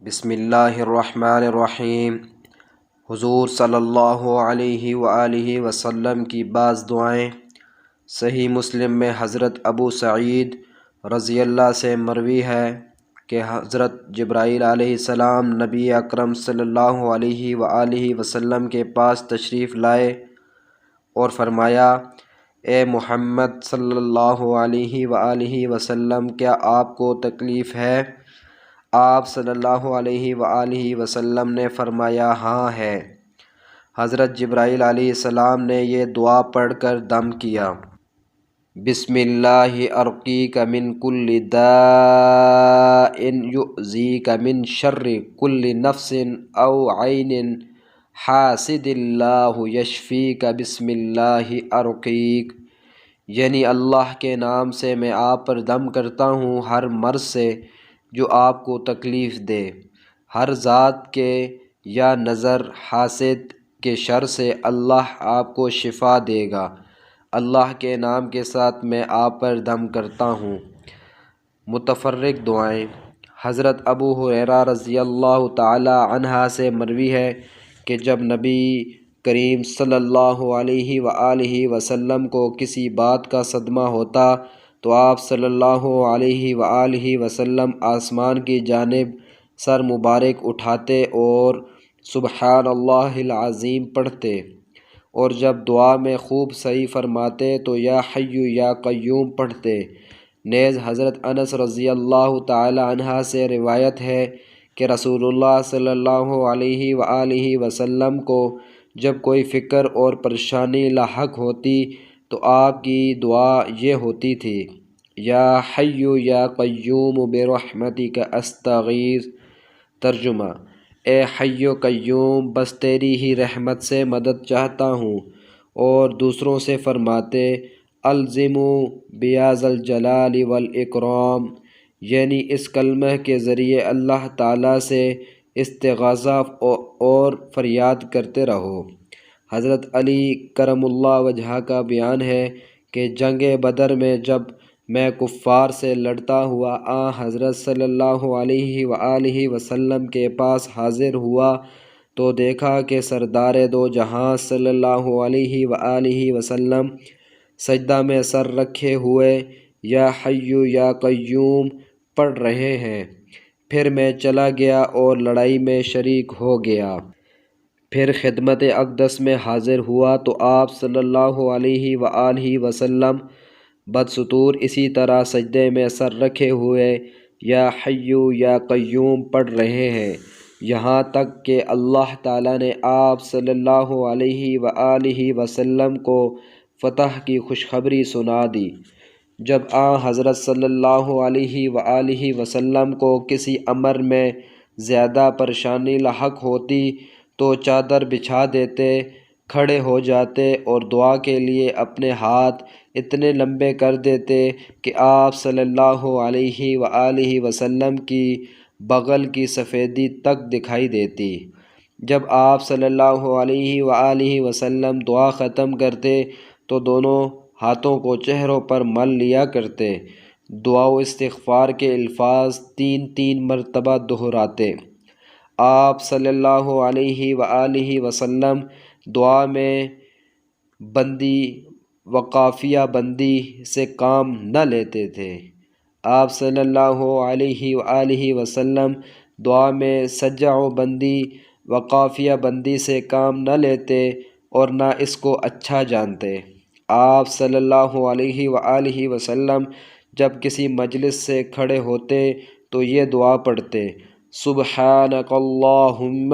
بسم اللہ الرحمن الرحیم۔ حضور صلی اللہ علیہ وآلہ وسلم کی بعض دعائیں۔ صحیح مسلم میں حضرت ابو سعید رضی اللہ سے مروی ہے کہ حضرت جبرائیل علیہ السلام نبی اکرم صلی اللہ علیہ وآلہ وسلم کے پاس تشریف لائے اور فرمایا، اے محمد صلی اللہ علیہ وآلہ وسلم، کیا آپ کو تکلیف ہے؟ آپ صلی اللہ علیہ وآلہ وسلم نے فرمایا، ہاں ہے۔ حضرت جبرائیل علیہ السلام نے یہ دعا پڑھ کر دم کیا، بسم اللہ ارقیک من کل داء یؤذیک من شر کل نفس او عین حاسد اللہ یشفیک بسم اللہ ارقیک، یعنی اللہ کے نام سے میں آپ پر دم کرتا ہوں ہر مرض سے جو آپ کو تکلیف دے، ہر ذات کے یا نظر حاسد کے شر سے اللہ آپ کو شفا دے گا۔ اللہ کے نام کے ساتھ میں آپ پر دم کرتا ہوں۔ متفرق دعائیں۔ حضرت ابو ہریرہ رضی اللہ تعالی عنہ سے مروی ہے کہ جب نبی کریم صلی اللہ علیہ وآلہ وسلم کو کسی بات کا صدمہ ہوتا تو آپ صلی اللہ علیہ وآلہ وسلم آسمان کی جانب سر مبارک اٹھاتے اور سبحان اللہ العظیم پڑھتے، اور جب دعا میں خوب صحیح فرماتے تو یا حی یا قیوم پڑھتے۔ نیز حضرت انس رضی اللہ تعالی عنہ سے روایت ہے کہ رسول اللہ صلی اللہ علیہ وآلہ وسلم کو جب کوئی فکر اور پریشانی لاحق ہوتی تو آپ کی دعا یہ ہوتی تھی، یا حی یا قیوم برحمتک استغیث۔ ترجمہ، اے حی و قیوم، بس تیری ہی رحمت سے مدد چاہتا ہوں۔ اور دوسروں سے فرماتے، الزموا بیا ذا الجلال والاکرام، یعنی اس کلمہ کے ذریعے اللہ تعالیٰ سے استغاثہ اور فریاد کرتے رہو۔ حضرت علی کرم اللہ وجہہ کا بیان ہے کہ جنگ بدر میں جب میں کفار سے لڑتا ہوا حضرت صلی اللہ علیہ وآلہ وسلم کے پاس حاضر ہوا تو دیکھا کہ سردار دو جہاں صلی اللہ علیہ وآلہ وسلم سجدہ میں سر رکھے ہوئے یا حی یا قیوم پڑھ رہے ہیں۔ پھر میں چلا گیا اور لڑائی میں شریک ہو گیا۔ پھر خدمت اقدس میں حاضر ہوا تو آپ صلی اللہ علیہ وآلہ وسلم بدستور اسی طرح سجدے میں سر رکھے ہوئے یا حی یا قیوم پڑھ رہے ہیں، یہاں تک کہ اللہ تعالیٰ نے آپ صلی اللہ علیہ وآلہ وسلم کو فتح کی خوشخبری سنا دی۔ جب حضرت صلی اللہ علیہ وآلہ وسلم کو کسی امر میں زیادہ پریشانی لاحق ہوتی تو چادر بچھا دیتے، کھڑے ہو جاتے اور دعا کے لیے اپنے ہاتھ اتنے لمبے کر دیتے کہ آپ صلی اللہ علیہ وآلہ وسلم کی بغل کی سفیدی تک دکھائی دیتی۔ جب آپ صلی اللہ علیہ وآلہ وسلم دعا ختم کرتے تو دونوں ہاتھوں کو چہروں پر مل لیا کرتے، دعا و استغفار کے الفاظ 3 مرتبہ دہراتے۔ آپ صلی اللہ علیہ وآلہ وسلم دعا میں بندی و قافیہ بندی سے کام نہ لیتے تھے۔ آپ صلی اللہ علیہ وآلہ وسلم دعا میں سجع و بندی و قافیہ بندی سے کام نہ لیتے اور نہ اس کو اچھا جانتے۔ آپ صلی اللہ علیہ وآلہ وسلم جب کسی مجلس سے کھڑے ہوتے تو یہ دعا پڑھتے، سبحانک اللہم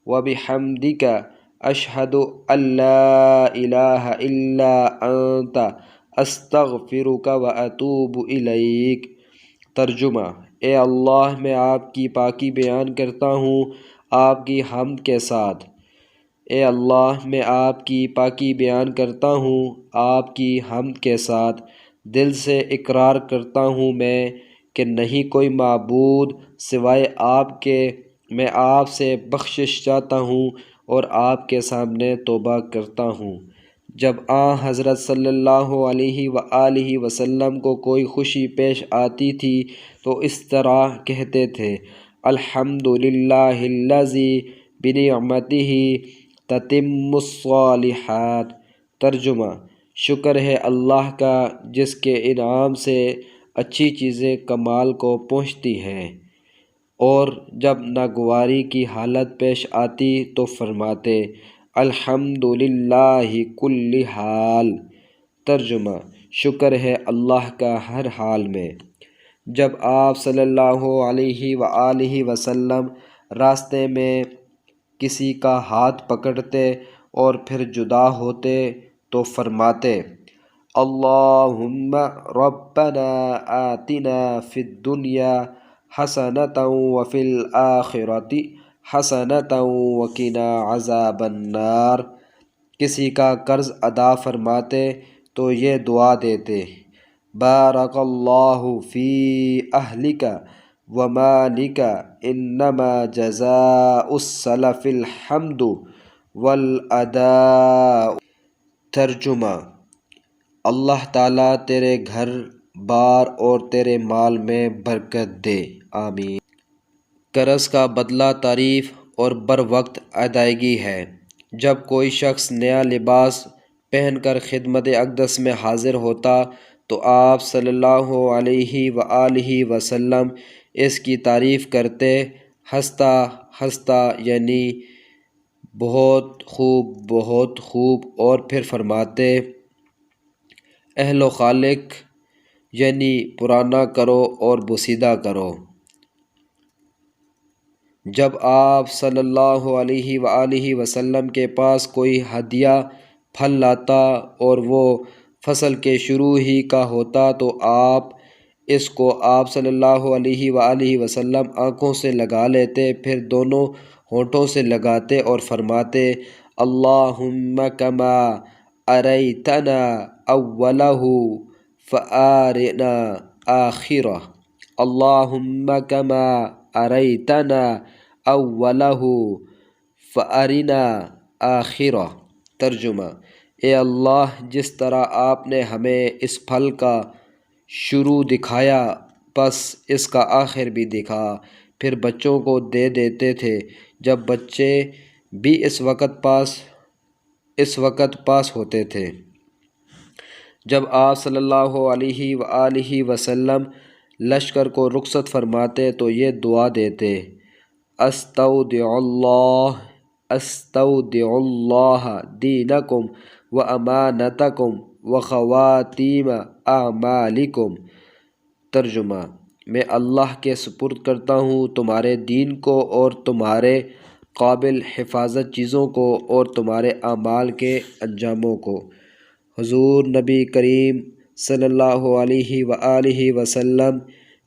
و بحمدک اشہد ان لا الہ الا انت استغفرک و اتوب الیک۔ ترجمہ، اے اللہ، میں آپ کی پاکی بیان کرتا ہوں آپ کی حمد کے ساتھ۔ اے اللہ، میں آپ کی پاکی بیان کرتا ہوں آپ کی حمد کے ساتھ۔ دل سے اقرار کرتا ہوں میں کہ نہیں کوئی معبود سوائے آپ کے، میں آپ سے بخشش چاہتا ہوں اور آپ کے سامنے توبہ کرتا ہوں۔ جب حضرت صلی اللہ علیہ وآلہ وسلم کو کوئی خوشی پیش آتی تھی تو اس طرح کہتے تھے، الحمد للہ الذی بنعمتہ تتم الصالحات۔ ترجمہ: شکر ہے اللہ کا جس کے انعام سے اچھی چیزیں کمال کو پہنچتی ہیں۔ اور جب ناگواری کی حالت پیش آتی تو فرماتے الحمد للہ کل حال۔ ترجمہ: شکر ہے اللہ کا ہر حال میں۔ جب آپ صلی اللہ علیہ وآلہ وسلم راستے میں کسی کا ہاتھ پکڑتے اور پھر جدا ہوتے تو فرماتے اللہم ربنا آتنا فی الدنیا حسنۃ وفی الآخرۃ حسنۃ وقنا عذاب النار۔ کسی کا قرض ادا فرماتے تو یہ دعا دیتے بارک اللہ فی اہلک ومالک انما جزاء السلف الحمد والاداء۔ ترجمہ: اللہ تعالیٰ تیرے گھر بار اور تیرے مال میں برکت دے، آمین۔ قرض کا بدلہ تعریف اور بروقت ادائیگی ہے۔ جب کوئی شخص نیا لباس پہن کر خدمت اقدس میں حاضر ہوتا تو آپ صلی اللہ علیہ وآلہ وسلم اس کی تعریف کرتے ہنستا ہنستا، یعنی بہت خوب، اور پھر فرماتے اہل و خالق، یعنی پرانا کرو اور بوسیدہ کرو۔ جب آپ صلی اللہ علیہ وآلہ وسلم کے پاس کوئی ہدیہ پھل لاتا اور وہ فصل کے شروع ہی کا ہوتا تو آپ صلی اللہ علیہ وآلہ وسلم آنکھوں سے لگا لیتے، پھر دونوں ہونٹوں سے لگاتے اور فرماتے اللہم کما اریتنا اولہ فارنا آخرہ، اللہم کما اریتنا اولہ فارنا آخرہ۔ ترجمہ: اے اللہ، جس طرح آپ نے ہمیں اس پھل کا شروع دکھایا بس اس کا آخر بھی دکھا۔ پھر بچوں کو دے دیتے تھے جب بچے بھی اس وقت پاس ہوتے تھے۔ جب آپ صلی اللہ علیہ وآلہ وسلم لشکر کو رخصت فرماتے تو یہ دعا دیتے استودع اللہ دینکم و امانتکم و خواتیم اعمالکم۔ ترجمہ: میں اللہ کے سپرد کرتا ہوں تمہارے دین کو اور تمہارے قابل حفاظت چیزوں کو اور تمہارے اعمال کے انجاموں کو۔ حضور نبی کریم صلی اللہ علیہ وآلہ وسلم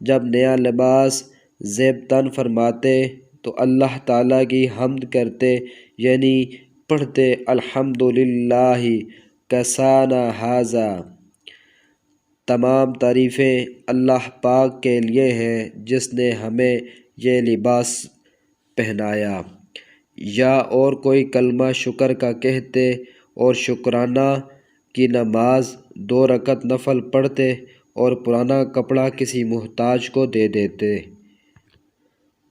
جب نیا لباس زیب تن فرماتے تو اللہ تعالیٰ کی حمد کرتے، یعنی پڑھتے الحمد للہ کسانا ھذا۔ تمام تعریفیں اللہ پاک کے لیے ہیں جس نے ہمیں یہ لباس پہنایا۔ یا اور کوئی کلمہ شکر کا کہتے اور شکرانہ کی نماز 2 رکعت نفل پڑھتے اور پرانا کپڑا کسی محتاج کو دے دیتے۔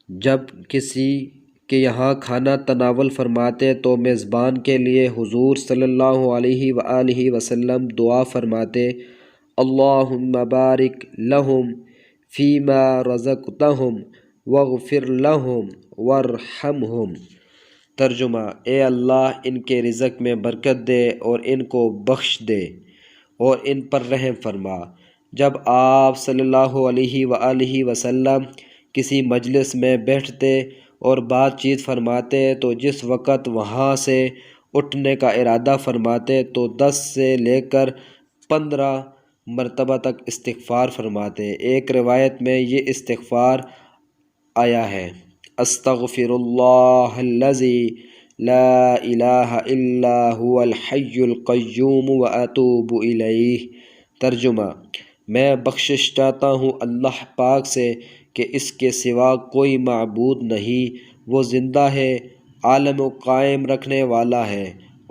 جب کسی کے یہاں کھانا تناول فرماتے تو میزبان کے لیے حضور صلی اللہ علیہ وآلہ وسلم دعا فرماتے اللہم بارک لہم فیما رزقتہم واغفر لہم وارحمہم۔ ترجمہ: اے اللہ، ان کے رزق میں برکت دے اور ان کو بخش دے اور ان پر رحم فرما۔ جب آپ صلی اللہ علیہ وآلہ وسلم کسی مجلس میں بیٹھتے اور بات چیت فرماتے تو جس وقت وہاں سے اٹھنے کا ارادہ فرماتے تو 10 سے لے کر 15 مرتبہ تک استغفار فرماتے۔ ایک روایت میں یہ استغفار آیا ہے استغفر اللہ الذی لا الہ الا هو الحی القیوم واتوب الیہ۔ ترجمہ: میں بخشش چاہتا ہوں اللہ پاک سے کہ اس کے سوا کوئی معبود نہیں، وہ زندہ ہے، عالم و قائم رکھنے والا ہے،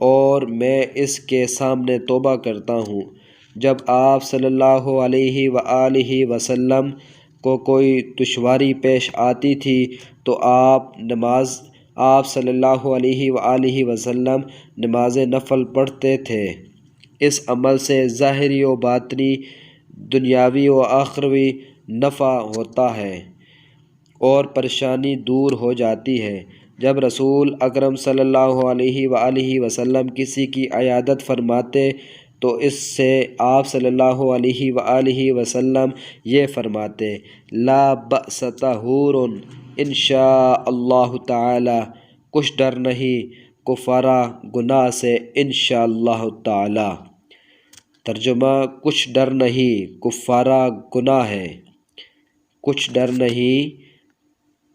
اور میں اس کے سامنے توبہ کرتا ہوں۔ جب آپ صلی اللہ علیہ وآلہ وسلم کو کوئی دشواری پیش آتی تھی تو آپ صلی اللہ علیہ وآلہ وسلم نماز نفل پڑھتے تھے۔ اس عمل سے ظاہری و باطنی، دنیاوی و آخروی نفع ہوتا ہے اور پریشانی دور ہو جاتی ہے۔ جب رسول اکرم صلی اللہ علیہ وآلہ وسلم کسی کی عیادت فرماتے تو اس سے آپ صلی اللہ علیہ وآلہ وسلم یہ فرماتے: لا بأس طہور ان شاء اللہ تعالی، کچھ ڈر نہیں کفارہ گناہ سے انشاء اللہ تعالی۔ ترجمہ: کچھ ڈر نہیں کفارہ گناہ ہے، کچھ ڈر نہیں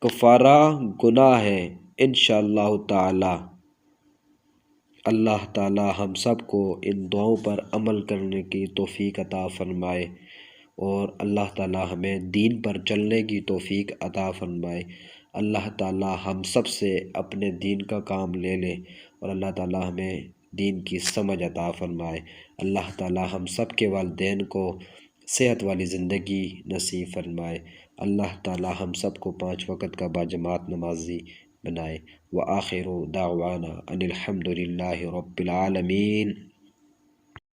کفارہ گناہ ہے انشاء اللہ تعالی۔ اللہ تعالی ہم سب کو ان دعاؤں پر عمل کرنے کی توفیق عطا فرمائے اور اللہ تعالی ہمیں دین پر چلنے کی توفیق عطا فرمائے۔ اللہ تعالی ہم سب سے اپنے دین کا کام لے لے اور اللہ تعالی ہمیں دین کی سمجھ عطا فرمائے۔ اللہ تعالی ہم سب کے والدین کو صحت والی زندگی نصیب فرمائے۔ اللہ تعالی ہم سب کو 5 وقت کا باجماعت نمازی بنائے۔ وآخر دعوانا ان الحمد للہ رب العالمین۔